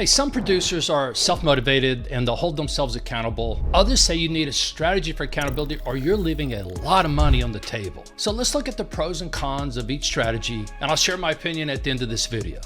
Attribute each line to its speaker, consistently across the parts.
Speaker 1: Hey, some producers are self-motivated and they'll hold themselves accountable. Others say you need a strategy for accountability or you're leaving a lot of money on the table. So let's look at the pros and cons of each strategy, and I'll share my opinion at the end of this video.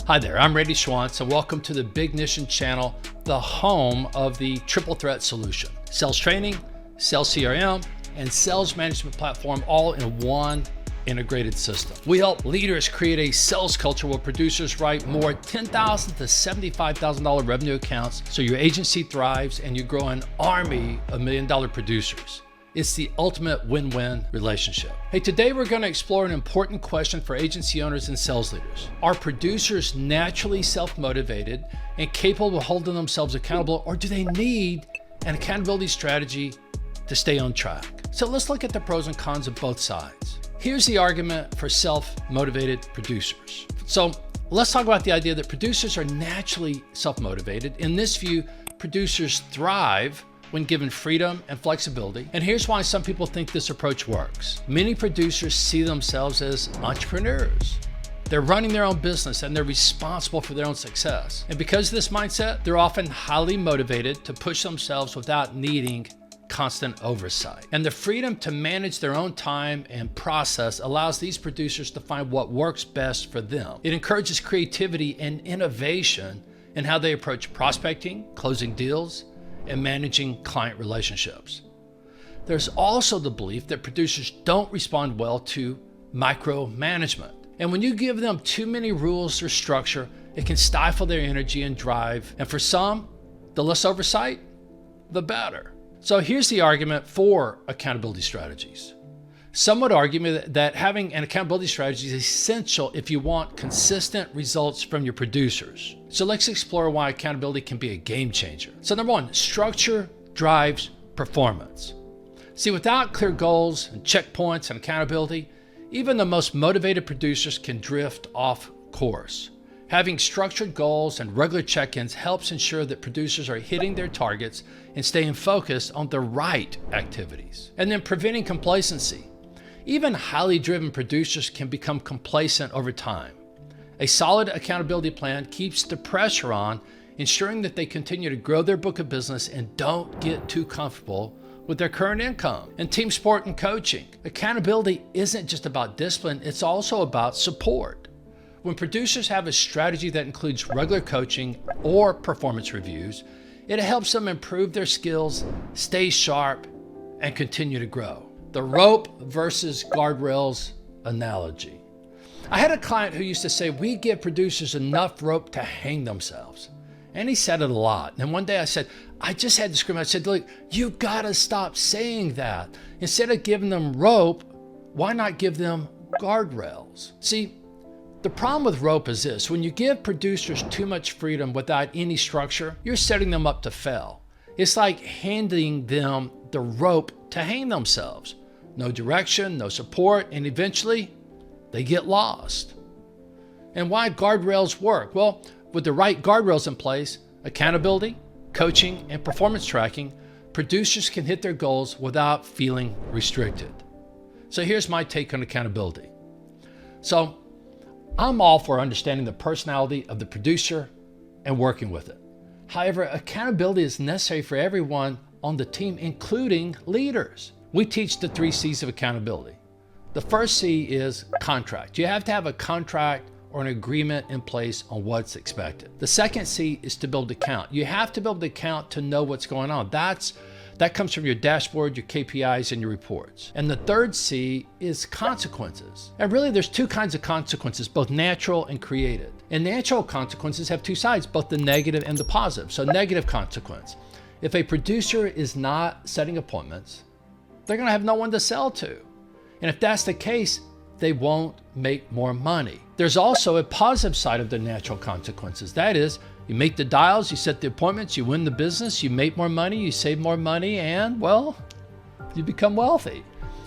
Speaker 1: Hi there, I'm Randy Schwantz, and welcome to the Bignition channel, the home of the triple threat solution. Sales training, sales CRM, and sales management platform all in one integrated system. We help leaders create a sales culture where producers write more $10,000 to $75,000 revenue accounts so your agency thrives and you grow an army of $1 million producers. It's the ultimate win-win relationship. Hey, today we're going to explore an important question for agency owners and sales leaders. Are producers naturally self-motivated and capable of holding themselves accountable, or do they need an accountability strategy to stay on track? So let's look at the pros and cons of both sides. Here's the argument for self-motivated producers. So let's talk about the idea that producers are naturally self-motivated. In this view, producers thrive when given freedom and flexibility. And here's why some people think this approach works. Many producers see themselves as entrepreneurs. They're running their own business and they're responsible for their own success. And because of this mindset, they're often highly motivated to push themselves without needing constant oversight. And the freedom to manage their own time and process allows these producers to find what works best for them. It encourages creativity and innovation in how they approach prospecting, closing deals, and managing client relationships. There's also the belief that producers don't respond well to micromanagement. And when you give them too many rules or structure, it can stifle their energy and drive. And for some, the less oversight, the better. So here's the argument for accountability strategies. Some would argue that having an accountability strategy is essential if you want consistent results from your producers. So let's explore why accountability can be a game changer. So number one, structure drives performance. See, without clear goals and checkpoints and accountability, even the most motivated producers can drift off course. Having structured goals and regular check-ins helps ensure that producers are hitting their targets and staying focused on the right activities. And then preventing complacency. Even highly driven producers can become complacent over time. A solid accountability plan keeps the pressure on, ensuring that they continue to grow their book of business and don't get too comfortable with their current income. And team sport and coaching. Accountability isn't just about discipline, it's also about support. When producers have a strategy that includes regular coaching or performance reviews, it helps them improve their skills, stay sharp, and continue to grow. The rope versus guardrails analogy. I had a client who used to say, we give producers enough rope to hang themselves. And he said it a lot. And one day I said, I just had to scream. I said, look, you gotta stop saying that. Instead of giving them rope, why not give them guardrails? See, the problem with rope is this: when you give producers too much freedom without any structure, you're setting them up to fail. It's like handing them the rope to hang themselves. No direction, no support, and eventually they get lost. And why guardrails work? Well, with the right guardrails in place, accountability, coaching, and performance tracking, producers can hit their goals without feeling restricted. So here's my take on accountability. So I'm all for understanding the personality of the producer and working with it. However, accountability is necessary for everyone on the team, including leaders. We teach the 3 C's of accountability. The first C is contract. You have to have a contract or an agreement in place on what's expected. The second C is to build account. You have to build account to know what's going on. That comes from your dashboard, your KPIs, and your reports. And the third C is consequences. And really there's 2 kinds of consequences, both natural and created. And natural consequences have 2 sides, both the negative and the positive. So negative consequence. If a producer is not setting appointments, they're gonna have no one to sell to. And if that's the case, they won't make more money. There's also a positive side of the natural consequences. That is, you make the dials, you set the appointments, you win the business, you make more money, you save more money, and well, you become wealthy.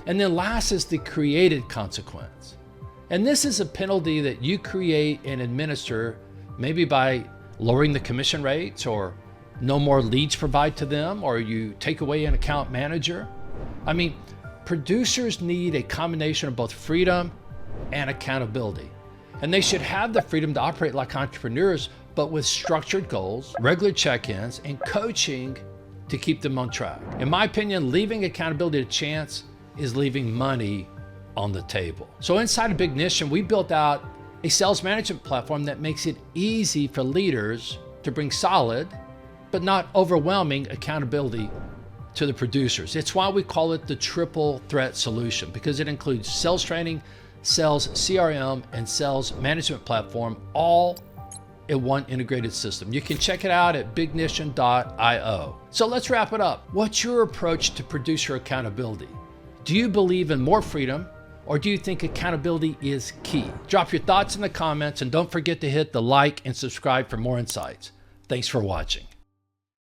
Speaker 1: And then last is the created consequence. And this is a penalty that you create and administer, maybe by lowering the commission rates, or no more leads provided to them, or you take away an account manager. I mean, producers need a combination of both freedom and accountability. And they should have the freedom to operate like entrepreneurs but with structured goals, regular check-ins, and coaching to keep them on track. In my opinion, leaving accountability to chance is leaving money on the table. So inside of Bignition, we built out a sales management platform that makes it easy for leaders to bring solid, but not overwhelming accountability to the producers. It's why we call it the triple threat solution, because it includes sales training, sales CRM, and sales management platform, all in one integrated system. You can check it out at bignition.io. So let's wrap it up. What's your approach to producer accountability? Do you believe in more freedom, or do you think accountability is key? Drop your thoughts in the comments, and don't forget to hit the like and subscribe for more insights. Thanks for watching.